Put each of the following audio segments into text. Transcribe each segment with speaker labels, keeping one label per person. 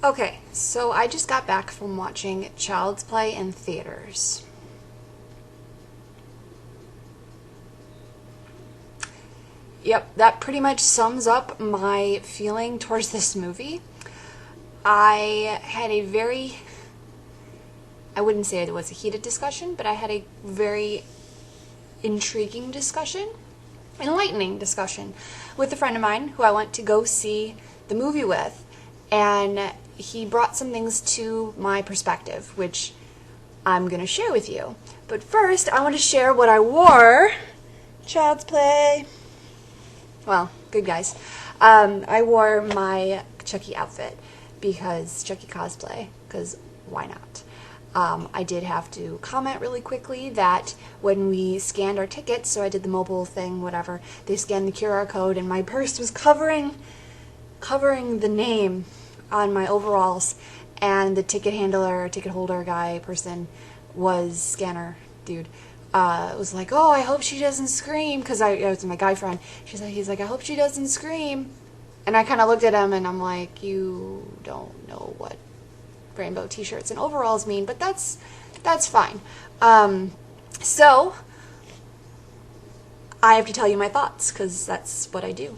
Speaker 1: Okay, so I just got back from watching Child's Play in theaters. Yep, that pretty much sums up my feeling towards this movie. I had a very, I wouldn't say it was a heated discussion, but I had a very intriguing discussion, enlightening discussion with a friend of mine who I went to go see the movie with, and he brought some things to my perspective, which I'm going to share with you. But first, I want to share what I wore. Child's Play. Well, good guys. I wore my Chucky outfit because Chucky cosplay, because why not? I did have to comment really quickly that when we scanned our tickets, so I did the mobile thing, whatever, they scanned the QR code and my purse was covering the name on my overalls, and the ticket handler, ticket holder guy, person, scanner dude, was like, oh, I hope she doesn't scream, because I was my guy friend. He's like, I hope she doesn't scream. And I kind of looked at him and I'm like, you don't know what rainbow t-shirts and overalls mean, but that's fine. So I have to tell you my thoughts, because that's what I do.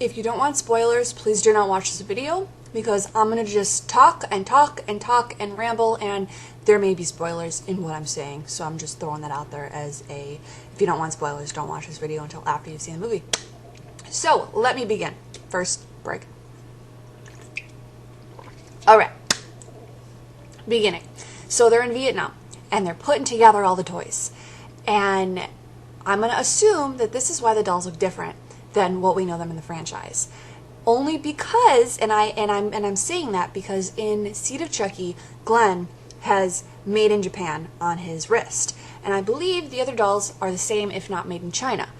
Speaker 1: If you don't want spoilers, please do not watch this video, because I'm going to just talk and talk and talk and ramble, and there may be spoilers in what I'm saying, so I'm just throwing that out there as if you don't want spoilers, don't watch this video until after you've seen the movie. So, let me begin. First break. Alright. Beginning. So they're in Vietnam, and they're putting together all the toys. And I'm going to assume that this is why the dolls look different than what we know them in the franchise. Only because, and I'm saying that because in Seed of Chucky, Glenn has made in Japan on his wrist. And I believe the other dolls are the same, if not made in China.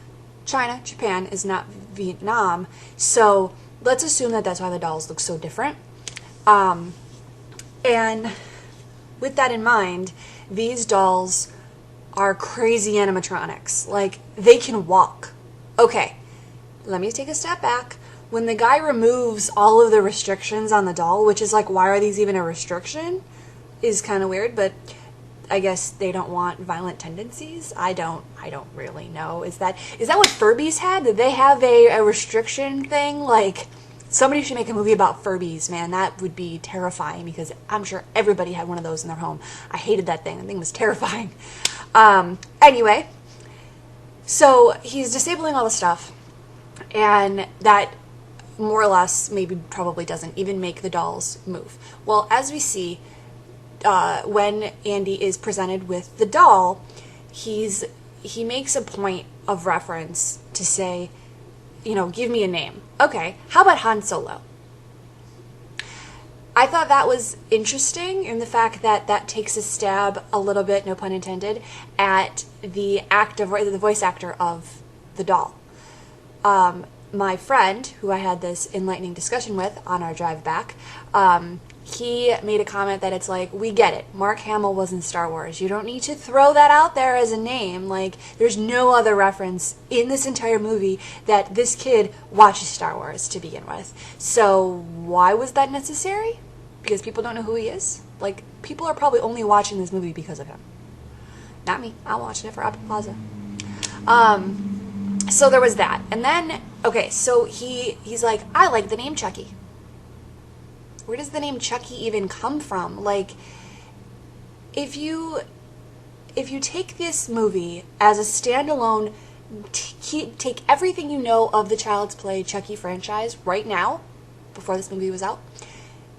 Speaker 1: China, Japan is not Vietnam, so let's assume that that's why the dolls look so different. And with that in mind, these dolls are crazy animatronics. Like, they can walk. Okay, let me take a step back. When the guy removes all of the restrictions on the doll, which is like, why are these even a restriction? Is kind of weird, but I guess they don't want violent tendencies. I don't really know. Is that what Furbies had? Did they have a restriction thing? Like, somebody should make a movie about Furbies, man. That would be terrifying, because I'm sure everybody had one of those in their home. I hated that thing. The thing was terrifying. Anyway, so he's disabling all the stuff, and that more or less maybe probably doesn't even make the dolls move. Well, as we see, when Andy is presented with the doll, he makes a point of reference to say, you know, give me a name. Okay, how about Han Solo? I thought that was interesting in the fact that that takes a stab, a little bit, no pun intended, at the voice actor of the doll. My friend, who I had this enlightening discussion with on our drive back, he made a comment that it's like, we get it. Mark Hamill was in Star Wars. You don't need to throw that out there as a name. Like, there's no other reference in this entire movie that this kid watches Star Wars to begin with. So why was that necessary? Because people don't know who he is? Like, people are probably only watching this movie because of him. Not me. I'm watching it for Apple Plaza. So there was that. And then, okay, so he's like, I like the name Chucky. Where does the name Chucky even come from? Like, if you take this movie as a standalone, take everything you know of the Child's Play Chucky franchise right now, before this movie was out,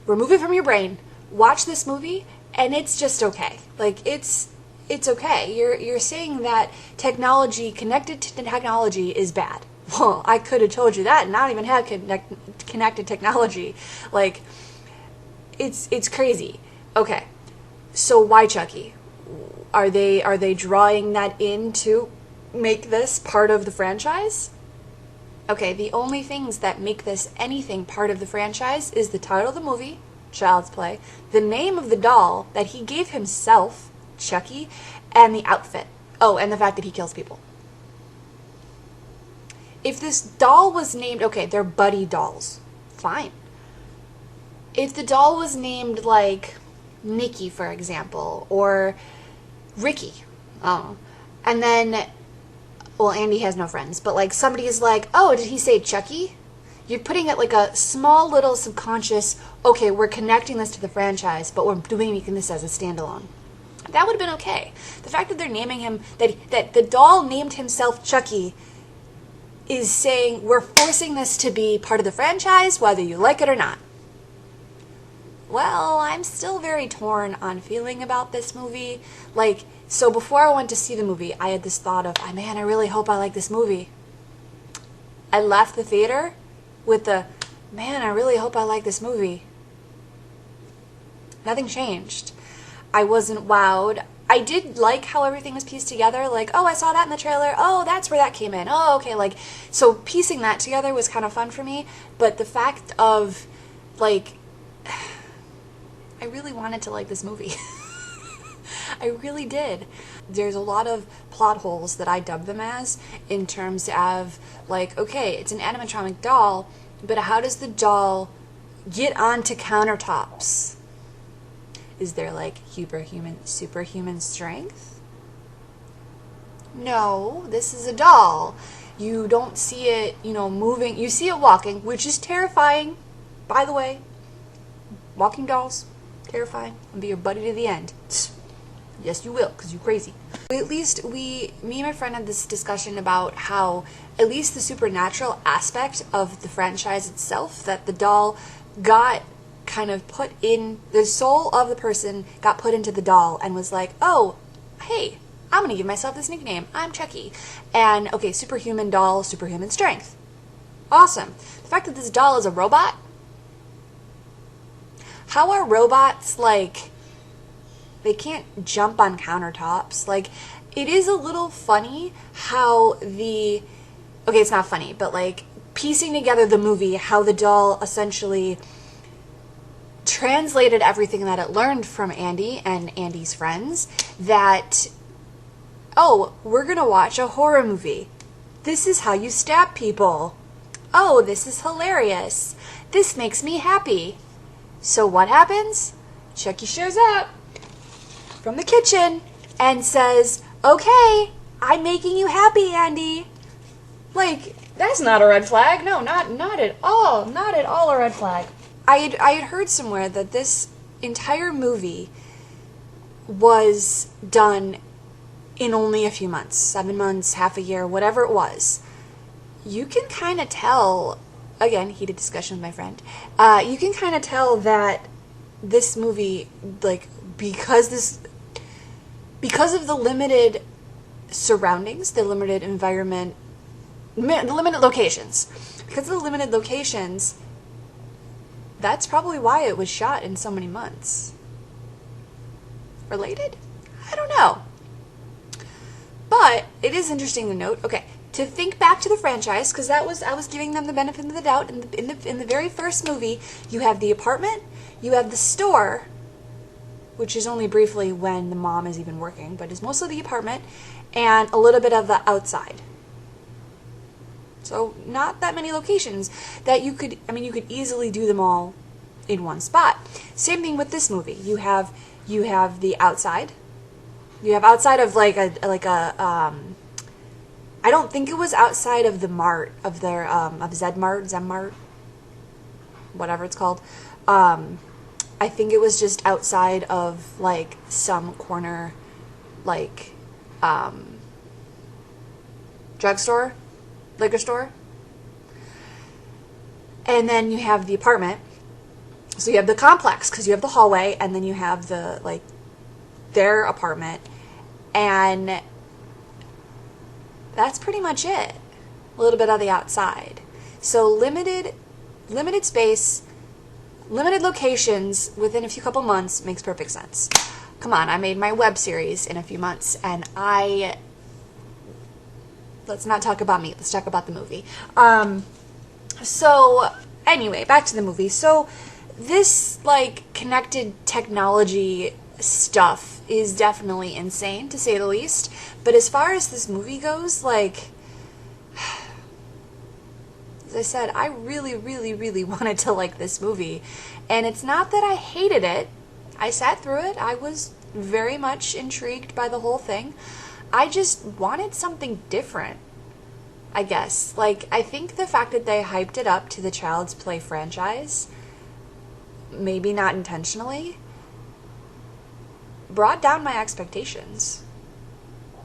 Speaker 1: remove it from your brain, watch this movie, and it's just okay. Like, it's okay. You're saying that technology, connected to technology, is bad. Well, I could have told you that and not even have connected technology. Like, it's crazy. Okay, so why Chucky? Are they drawing that in to make this part of the franchise? Okay, the only things that make this anything part of the franchise is the title of the movie, Child's Play, the name of the doll that he gave himself, Chucky, and the outfit. Oh, and the fact that he kills people. If this doll was named, okay, they're buddy dolls, fine. if the doll was named, like, Nikki, for example, or Ricky, and then, well, Andy has no friends, but, like, somebody is like, oh, did he say Chucky? You're putting it like a small little subconscious, okay, we're connecting this to the franchise, but we're making this as a standalone. That would have been okay. The fact that they're naming him, that the doll named himself Chucky, is saying we're forcing this to be part of the franchise, whether you like it or not. Well, I'm still very torn on feeling about this movie. Like, so before I went to see the movie, I had this thought of, oh, man, I really hope I like this movie. I left the theater with the, man, I really hope I like this movie. Nothing changed. I wasn't wowed. I did like how everything was pieced together. Like, oh, I saw that in the trailer. Oh, that's where that came in. Oh, okay. Like, so piecing that together was kind of fun for me. But the fact of, like, I really wanted to like this movie. I really did. There's a lot of plot holes that I dub them as, in terms of, like, okay, it's an animatronic doll, but how does the doll get onto countertops? Is there, like, superhuman strength? No, this is a doll. You don't see it, moving. You see it walking, which is terrifying. By the way, walking dolls, terrifying. I'll be your buddy to the end. Yes, you will, because you're crazy. At least me and my friend had this discussion about how, at least the supernatural aspect of the franchise itself, that the doll got kind of put in, the soul of the person got put into the doll and was like, oh, hey, I'm going to give myself this nickname. I'm Chucky. And, okay, superhuman doll, superhuman strength. Awesome. The fact that this doll is a robot? How are robots, like, they can't jump on countertops? Like, it is a little funny how okay, it's not funny, but, like, piecing together the movie, how the doll essentially translated everything that it learned from Andy and Andy's friends, that, oh, we're gonna watch a horror movie. This is how you stab people. Oh, this is hilarious. This makes me happy. So what happens? Chucky shows up from the kitchen and says, okay, I'm making you happy, Andy. Like, that's not a red flag. No, not at all. Not at all a red flag. I had heard somewhere that this entire movie was done in only a few months, 7 months, half a year, whatever it was. You can kind of tell, again, heated discussion with my friend, you can kind of tell that this movie, like, because of the limited surroundings, the limited environment, the limited locations, because of the limited locations, that's probably why it was shot in so many months. Related? I don't know. But it is interesting to note, okay, to think back to the franchise, because I was giving them the benefit of the doubt. In the very first movie, you have the apartment, you have the store, which is only briefly when the mom is even working, but is mostly the apartment, and a little bit of the outside. So not that many locations that you could easily do them all in one spot. Same thing with this movie. You have the outside. You have outside of I don't think it was outside of the mart, of their of Zmart, whatever it's called. I think it was just outside of, like, some corner, like, drugstore, liquor store. And then you have the apartment. So you have the complex, because you have the hallway, and then you have the, like, their apartment. And that's pretty much it. A little bit of the outside. So limited space, limited locations within a couple months makes perfect sense. Come on, I made my web series in a few months, and let's not talk about me, let's talk about the movie. So anyway, back to the movie. So this, like, connected technology stuff is definitely insane, to say the least. But as far as this movie goes, like, As I said, I really, really, really wanted to like this movie. And it's not that I hated it. I sat through it. I was very much intrigued by the whole thing. I just wanted something different, I guess. Like, I think the fact that they hyped it up to the Child's Play franchise, maybe not intentionally, brought down my expectations.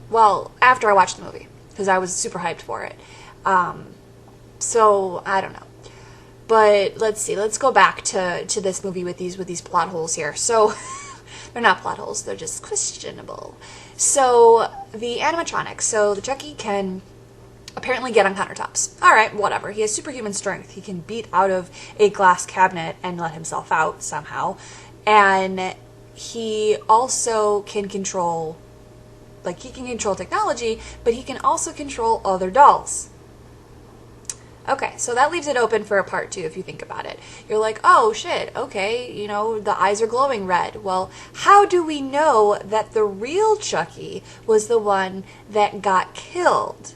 Speaker 1: Well, after I watched the movie, because I was super hyped for it. So, I don't know. But let's see. Let's go back to this movie with these plot holes here. So, they're not plot holes. They're just questionable. So, the animatronics. So, the Chucky can apparently get on countertops. Alright, whatever. He has superhuman strength. He can beat out of a glass cabinet and let himself out somehow. And he also can control, like, he can control technology, but he can also control other dolls. Okay, so that leaves it open for a part 2 if you think about it. You're like, oh shit, okay, you know, the eyes are glowing red. Well, how do we know that the real Chucky was the one that got killed?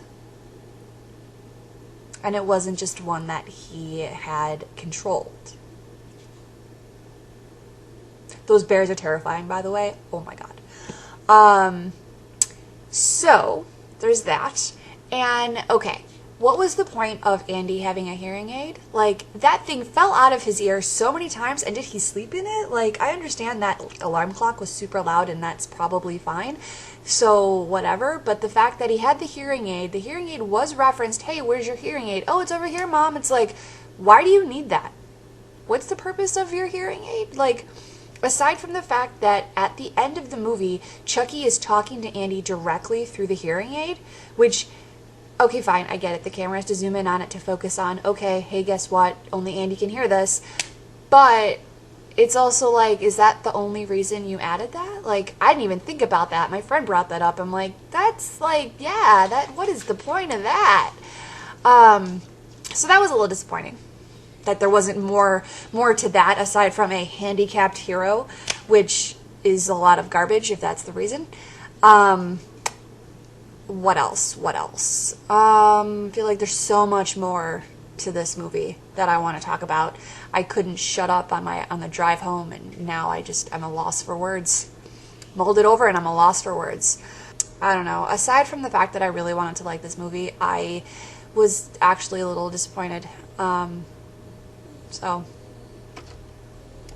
Speaker 1: And it wasn't just one that he had controlled. Those bears are terrifying, by the way. Oh my god. So, there's that. And, okay, what was the point of Andy having a hearing aid? Like, that thing fell out of his ear so many times, and did he sleep in it? Like, I understand that alarm clock was super loud, and that's probably fine. So, whatever. But the fact that he had the hearing aid was referenced, hey, where's your hearing aid? Oh, it's over here, Mom. It's like, why do you need that? What's the purpose of your hearing aid? Like, aside from the fact that at the end of the movie, Chucky is talking to Andy directly through the hearing aid, which, okay, fine, I get it. The camera has to zoom in on it to focus on, okay, hey, guess what? Only Andy can hear this. But it's also like, is that the only reason you added that? Like, I didn't even think about that. My friend brought that up. I'm like, that's like, yeah, what is the point of that? So that was a little disappointing. That there wasn't more to that aside from a handicapped hero, which is a lot of garbage if that's the reason. What else? I feel like there's so much more to this movie that I want to talk about. I couldn't shut up on the drive home, and now I'm a loss for words. Mulled it over and I'm a loss for words. I don't know. Aside from the fact that I really wanted to like this movie, I was actually a little disappointed. So